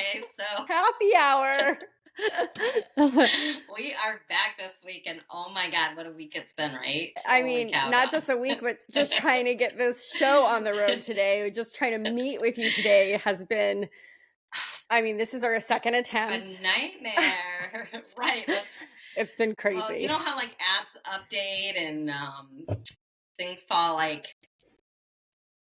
guys. So Happy hour. we are back this week, and oh my God, what a week it's been, right? I Holy mean, cow, not God. just a week, but just trying to get this show on the road today, just trying to meet with you today has been, I mean, this is our second A attempt. nightmare. Right. It's been Well, crazy. you know how like apps update and things fall, like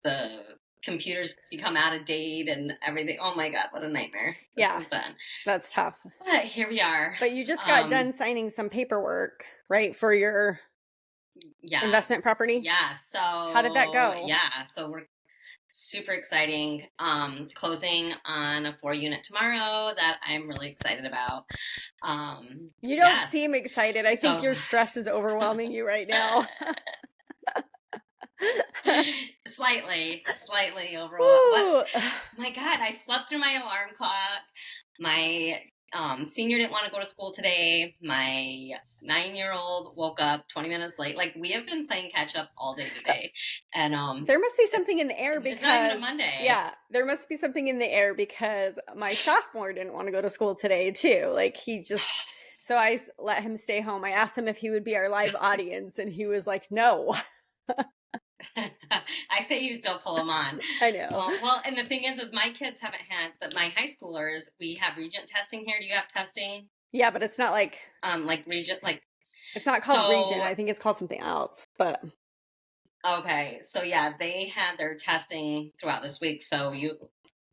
the computers become out of date and everything. Oh my God, what a nightmare this Yeah. has been. That's tough. But here we are. But you just got done signing some paperwork, right, for your investment property? Yeah. So How did that go? Yeah. So we're super exciting. Closing on a 4-unit tomorrow that I'm really excited about. You don't Yes. seem excited. I think So your stress is overwhelming you right now. slightly overwhelmed. Ooh. My God, I slept through my alarm clock. My senior didn't want to go to school today. My 9-year-old woke up 20 minutes late. Like, we have been playing catch up all day today. And There must be something in the air because it's not even a Monday. Yeah, there must be something in the air because my sophomore didn't want to go to school today too. Like, so I let him stay home. I asked him if he would be our live audience, and he was like, no. I say you still pull them on. I know. Well, and the thing is my kids haven't had, but my high schoolers, we have Regent testing here. Do you have testing? Yeah, but it's not like Regent, like it's not called Regent. I think it's called something else. But okay, so yeah, they had their testing throughout this week. So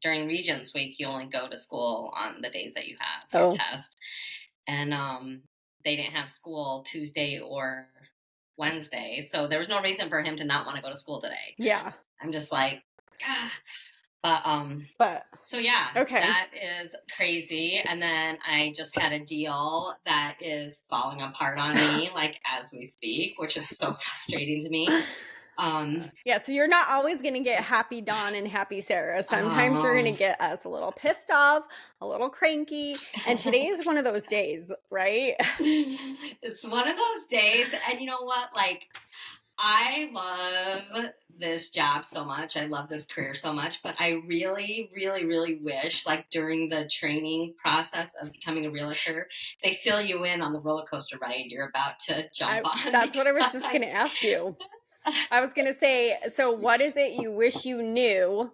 during Regents week, you only go to school on the days that you have your test, and they didn't have school Tuesday or Wednesday, so there was no reason for him to not want to go to school today. Yeah. I'm just like, God. But so yeah, okay. That is crazy. And then I just had a deal that is falling apart on me, like as we speak, which is so frustrating to me. Yeah, so you're not always going to get happy Dawn and happy Sarah. Sometimes you're going to get us a little pissed off, a little cranky, and today is one of those days, right? It's one of those days, and you know what? Like, I love this job so much. I love this career so much, but I really, really, really wish, like, during the training process of becoming a realtor, they fill you in on the roller coaster ride you're about to jump on. That's what I was just going to ask you. I was going to say, so what is it you wish you knew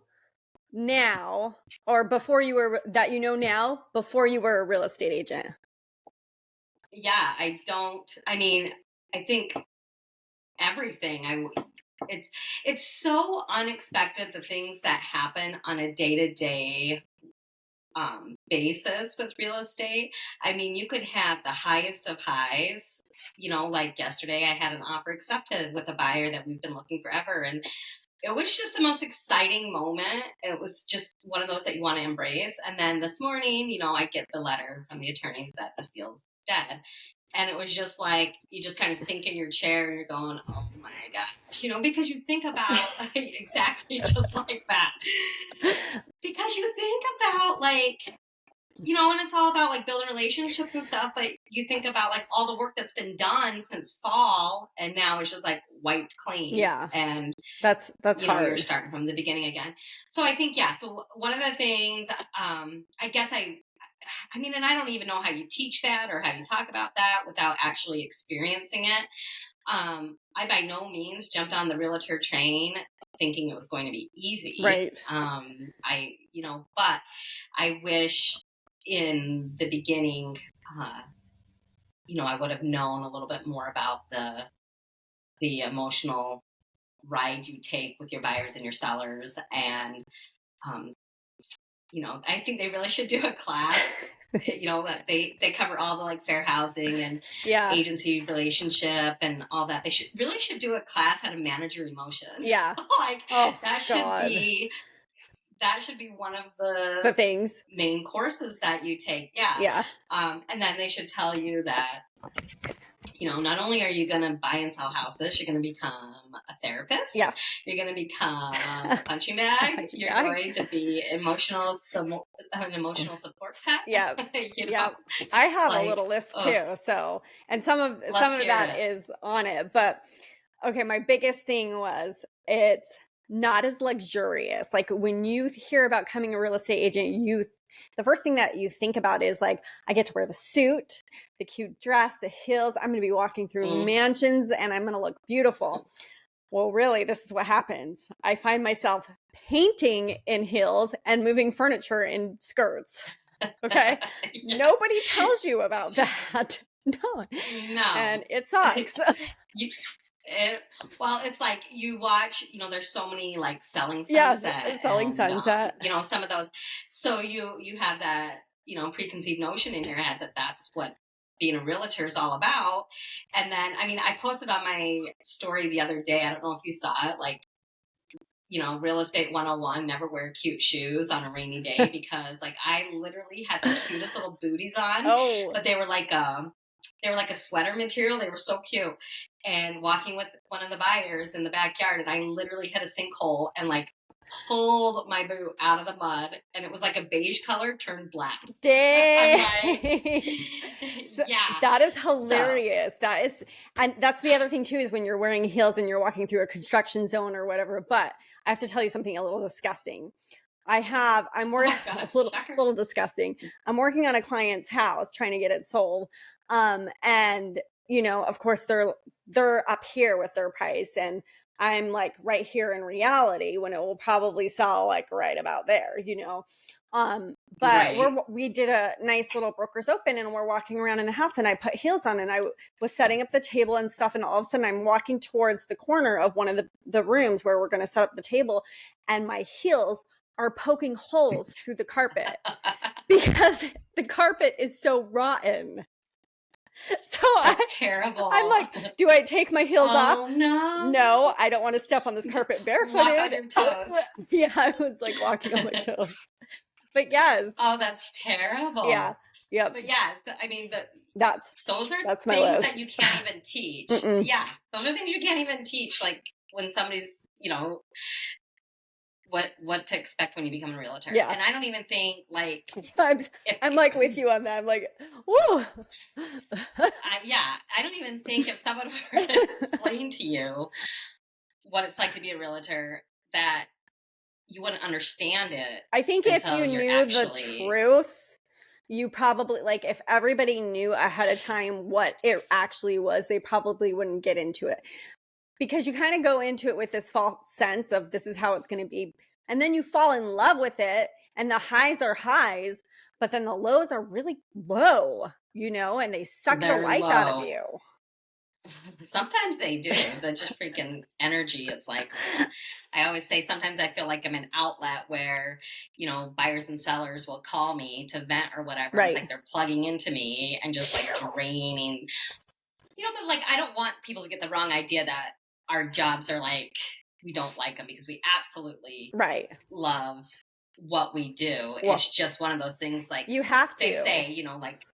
now or before you were, that you know now before you were a real estate agent? Yeah, I think everything. It's so unexpected, the things that happen on a day-to-day basis with real estate. I mean, you could have the highest of highs. You know, like yesterday, I had an offer accepted with a buyer that we've been looking forever, and it was just the most exciting moment. It was just one of those that you want to embrace. And then this morning, you know, I get the letter from the attorneys that this deal's dead. And it was just like, you just kind of sink in your chair and you're going, oh my gosh, you know, because you think about exactly just like that. Because you think about, like, you know, and it's all about like building relationships and stuff, but you think about like all the work that's been done since fall, and now it's just like wiped clean. Yeah. And that's you hard. know, you're starting from the beginning again. So I think, yeah. So one of the things, I guess I mean, and I don't even know how you teach that or how you talk about that without actually experiencing it. I by no means jumped on the realtor train thinking it was going to be easy. Right. But I wish in the beginning, you know, I would have known a little bit more about the emotional ride you take with your buyers and your sellers. And, you know, I think they really should do a class. You know, that they cover all the like fair housing and agency relationship and all that. They should do a class how to manage your emotions. Yeah. Like, that should be one of the things, main courses that you take. Yeah. Yeah. And then they should tell you that, you know, not only are you going to buy and sell houses, you're going to become a therapist. Yeah. You're going to become a punching bag. You're going to be an emotional support pet. Yeah. You know? Yeah. I have a little list too. So, and some of that is on it. But okay, my biggest thing was not as luxurious. Like when you hear about becoming a real estate agent, the first thing that you think about is like, I get to wear the suit, the cute dress, the heels. I'm going to be walking through Mm. mansions and I'm going to look beautiful. Well, really, this is what happens. I find myself painting in heels and moving furniture in skirts. Okay. Yeah. Nobody tells you about that. No. No. And it sucks. You, well, it's like you watch, there's so many like Selling Yes, Sunset Selling and, Sunset. some of those. So you have that, preconceived notion in your head that that's what being a realtor is all about. And then, I mean, I posted on my story the other day, I don't know if you saw it, like, real estate 101, never wear cute shoes on a rainy day because like I literally had the cutest little booties on, Oh, but they were like a sweater material. They were so cute. And walking with one of the buyers in the backyard, and I literally hit a sinkhole and like pulled my boot out of the mud, and it was like a beige color turned black. I'm dang. like, So, yeah. that is So hilarious. And that's the other thing too, is when you're wearing heels and you're walking through a construction zone or whatever. But I have to tell you something a little disgusting. I'm working oh god, a little, shocker. little disgusting. I'm working on a client's house trying to get it sold. And of course they're up here with their price, and I'm like right here in reality when it will probably sell like right about there. But Right. we did a nice little broker's open and we're walking around in the house and I put heels on and I was setting up the table and stuff. And all of a sudden I'm walking towards the corner of one of the rooms where we're going to set up the table. And my heels are poking holes through the carpet because the carpet is so rotten. So That's terrible. I'm like, do I take my heels off? Oh no. No, I don't want to step on this carpet barefooted. Walk on your toes. Yeah, I was like walking on my toes. But yes. Oh, that's terrible. Yeah. Yep. But yeah, I mean, those are that's my things list. that you can't even teach. Mm-mm. Yeah, those are things you can't even teach. Like when somebody's, what to expect when you become a realtor. Yeah. And I don't even think like I'm like with you on that. I'm like, woo. I don't even think if someone were to explain to you what it's like to be a realtor, that you wouldn't understand it. I think if until you you're knew the truth, you probably, like, if everybody knew ahead of time what it actually was, they probably wouldn't get into it. Because you kind of go into it with this false sense of this is how it's going to be. And then you fall in love with it, and the highs are highs, but then the lows are really low, and they suck the life out of you. Sometimes they do. The just freaking energy. It's like, I always say, sometimes I feel like I'm an outlet where, buyers and sellers will call me to vent or whatever. Right. It's like they're plugging into me and just like draining. But like, I don't want people to get the wrong idea that our jobs are like, we don't like them, because we absolutely love what we do. Well, it's just one of those things, like you have to. They say, like,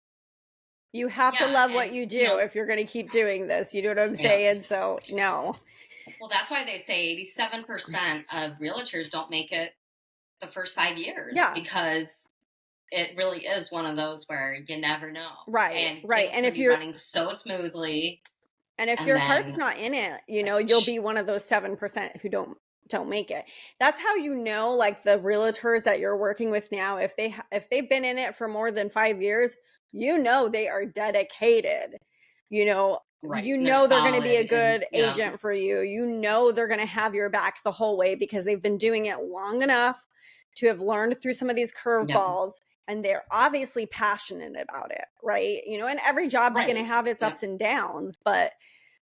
you have to love what you do if you're going to keep doing this. You know what I'm saying? So, no. Well, that's why they say 87% of realtors don't make it the first 5 years. Yeah. Because it really is one of those where you never know. Right. And if you're running so smoothly. And if your heart's not in it, you'll be one of those 7% who don't make it. That's how like the realtors that you're working with now, if they've been in it for more than 5 years, they are dedicated. Right. They're going to be a good agent for you. They're going to have your back the whole way because they've been doing it long enough to have learned through some of these curveballs. And they're obviously passionate about it, right? And every job's going to have its ups and downs, but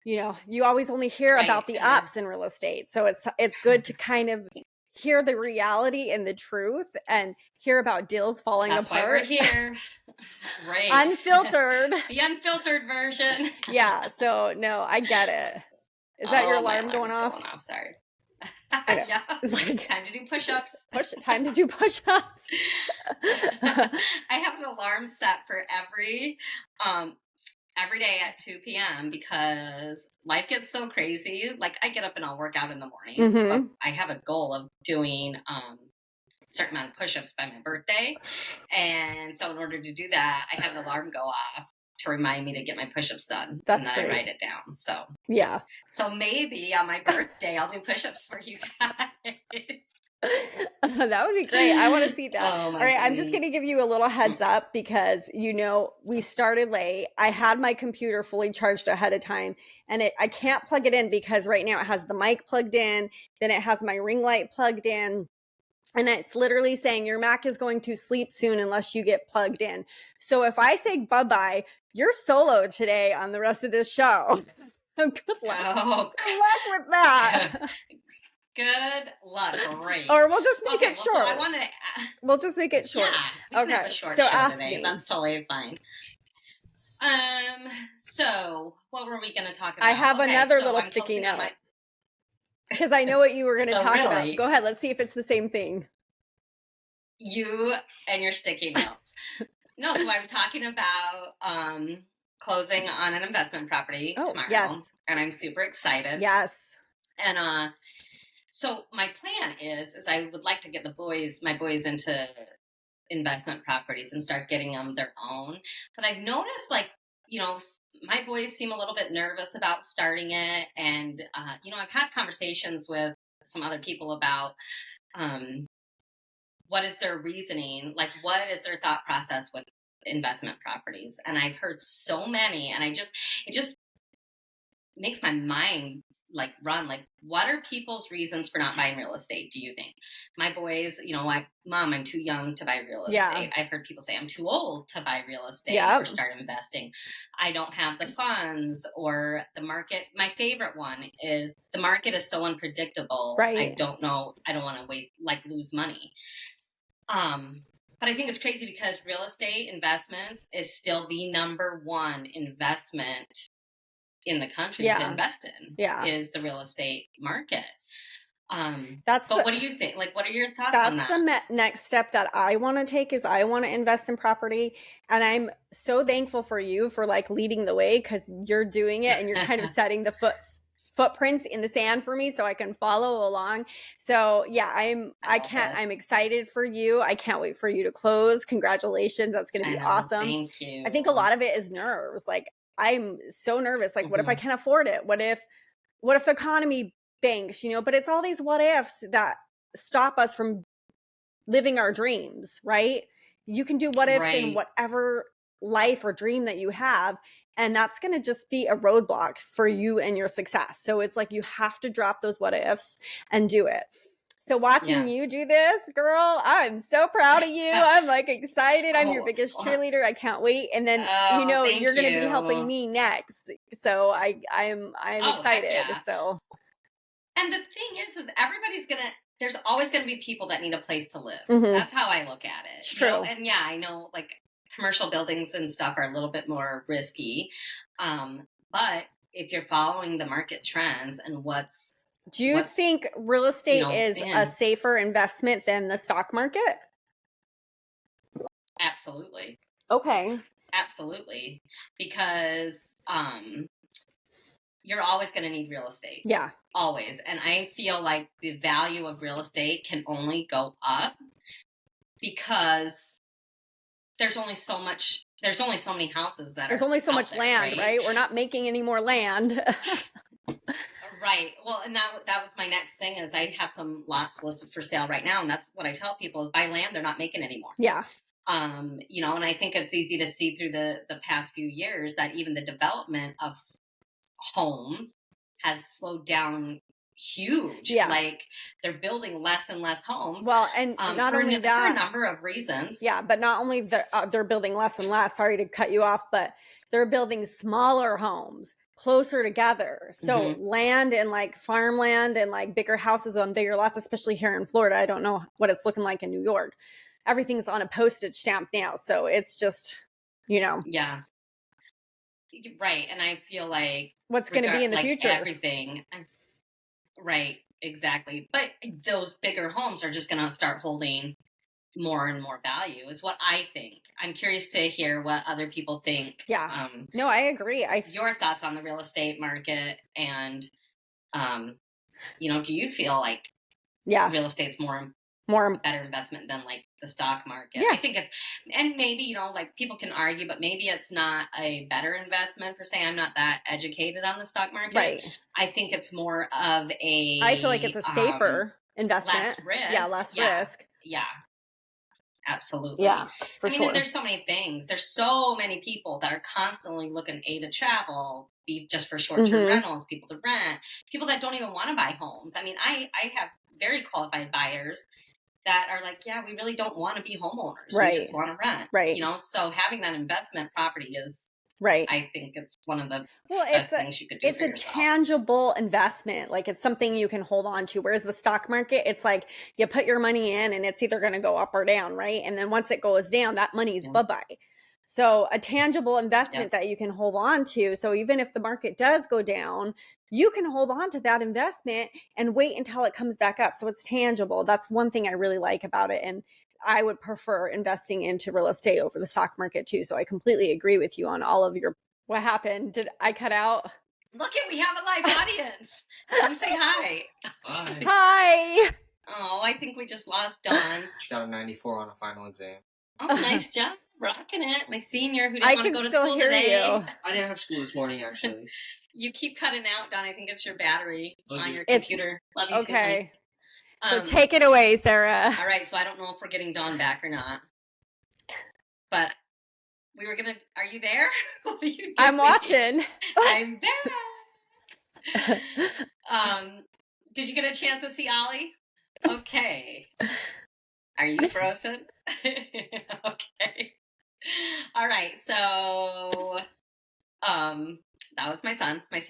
you always only hear about the ups in real estate. So it's good to kind of hear the reality and the truth and hear about deals falling apart. That's why we're here. Right. Unfiltered. The unfiltered version. Yeah. So no, I get it. Is that your alarm going off? Sorry. Yeah. It's like, time to do push-ups. Time to do push-ups. I have an alarm set for every day at 2 p.m. because life gets so crazy. Like, I get up and I'll work out in the morning. Mm-hmm. But I have a goal of doing a certain amount of push-ups by my birthday. And so in order to do that, I have an alarm go off to remind me to get my push-ups done. That's and then great. I write it down. Yeah. So maybe on my birthday, I'll do push-ups for you guys. That would be great. I want to see that. Oh All my right, I'm just going goodness. to give you a little heads up because, we started late. I had my computer fully charged ahead of time and I can't plug it in because right now it has the mic plugged in, then it has my ring light plugged in. And it's literally saying your Mac is going to sleep soon unless you get plugged in. So if I say bye-bye, you're solo today on the rest of this show. So good luck. Oh, Good luck with that. good luck. Great. Or we'll just make it So short. I wanted to. We'll just make it short. Yeah, we can have a short so show ask today. me. That's totally fine. So what were we going to talk about? I have another little sticky note. Because I know what you were going to talk about. Go ahead. Let's see if it's the same thing. You and your sticky notes. No, so I was talking about closing on an investment property tomorrow. Yes. And I'm super excited. Yes. And so my plan is I would like to get my boys into investment properties and start getting them their own. But I've noticed, my boys seem a little bit nervous about starting it. And, I've had conversations with some other people about what is their reasoning, like what is their thought process with investment properties. And I've heard so many, and it just makes my mind run. What are people's reasons for not buying real estate, do you think? My boys, Mom, I'm too young to buy real estate. I've heard people say I'm too old to buy real estate or start investing. I don't have the funds or the market. My favorite one is the market is so unpredictable. Right. I don't know. I don't want to lose money. But I think it's crazy because real estate investments is still the number one investment in the country to invest in is the real estate market. But what do you think? What are your thoughts on that? That's the next step that I want to take is I want to invest in property. And I'm so thankful for you for leading the way because you're doing it and you're kind of setting the footprints in the sand for me so I can follow along. So yeah, I'm excited for you. I can't wait for you to close. Congratulations. That's going to be awesome. Thank you. I think a lot of it is nerves. I'm so nervous. What if I can't afford it? What if the economy banks, but it's all these what ifs that stop us from living our dreams, right? You can do what ifs in whatever life or dream that you have. And that's going to just be a roadblock for you and your success. So it's you have to drop those what ifs and do it. So watching you do this, girl, I'm so proud of you. I'm excited. I'm your biggest cheerleader. I can't wait. And then, you're going to be helping me next. So I'm excited. So. And the thing is there's always going to be people that need a place to live. Mm-hmm. That's how I look at it. It's true. And yeah, I know commercial buildings and stuff are a little bit more risky. But if you're following the market trends and do you think real estate is a safer investment than the stock market? Absolutely. Okay. Absolutely. Because you're always going to need real estate. Yeah. Always. And I feel like the value of real estate can only go up because there's only so many houses there's only so much land, right? We're not making any more land. Right. Well, and that was my next thing is I have some lots listed for sale right now. And that's what I tell people is buy land. They're not making anymore. Yeah. And I think it's easy to see through the past few years that even the development of homes has slowed down huge. Yeah. They're building less and less homes. Well, and not only that, for a number of reasons. Yeah, but not only they're building less and less. Sorry to cut you off, but they're building smaller homes closer together. So land and farmland and bigger houses on bigger lots, especially here in Florida. I don't know what it's looking like in New York. Everything's on a postage stamp now, so it's just Yeah. Right, and I feel what's going to be in the future. Everything. Right, exactly. But those bigger homes are just going to start holding more and more value is what I think. I'm curious to hear what other people think. Yeah. No, I agree. Your thoughts on the real estate market and, do you feel real estate's more more a better investment than like the stock market. Yeah. I think it's, and maybe, you know, like people can argue, but maybe it's not a better investment per se. I'm not that educated on the stock market. Right. I think it's more of I feel like it's a a safer less investment. Yeah, risk. less Yeah. risk. Yeah. Absolutely. Yeah, for I mean, and sure. there's so many things. There's so many people that are constantly looking to travel, be just for short-term Mhm. rentals, people to rent, people that don't even want to buy homes. I mean, I have very qualified buyers that are like, yeah, we really don't want to be homeowners. We Right. just want to rent, Right. you know? So having that investment property is, Right. I think it's one of the Well, best things you could do it's for a yourself. tangible investment. Like it's something you can hold on to. Whereas the stock market, it's like you put your money in and it's either going to go up or down, right? And then once it goes down, that money's Yeah. bye-bye. So a tangible Yep. investment that you can hold on to. So even if the market does go down, you can hold on to that investment and wait until it comes back up. So it's tangible. That's one thing I really like about it. And I would prefer investing into real estate over the stock market too. So I completely agree with you on all of your. What happened? Did I cut out? Look at, we have a live audience. Come say hi. Hi. Hi. Oh, I think we just lost Dawn. She got a 94 on a final exam. Oh, nice job. Rocking it. My senior who I didn't want to can go to still school hear today. you. I didn't have school this morning, actually. You keep cutting out, Dawn. I think it's your battery Okay. on your It's- computer. Love you too, honey. Okay. So take it away, Sarah. All right. So I don't know if we're getting Dawn back or not. But we were going to. Are you there? What are you doing? I'm watching. I'm back. Did you get a chance to see Ollie? Okay. Are you frozen? Okay. All right. So that was my son, my senior.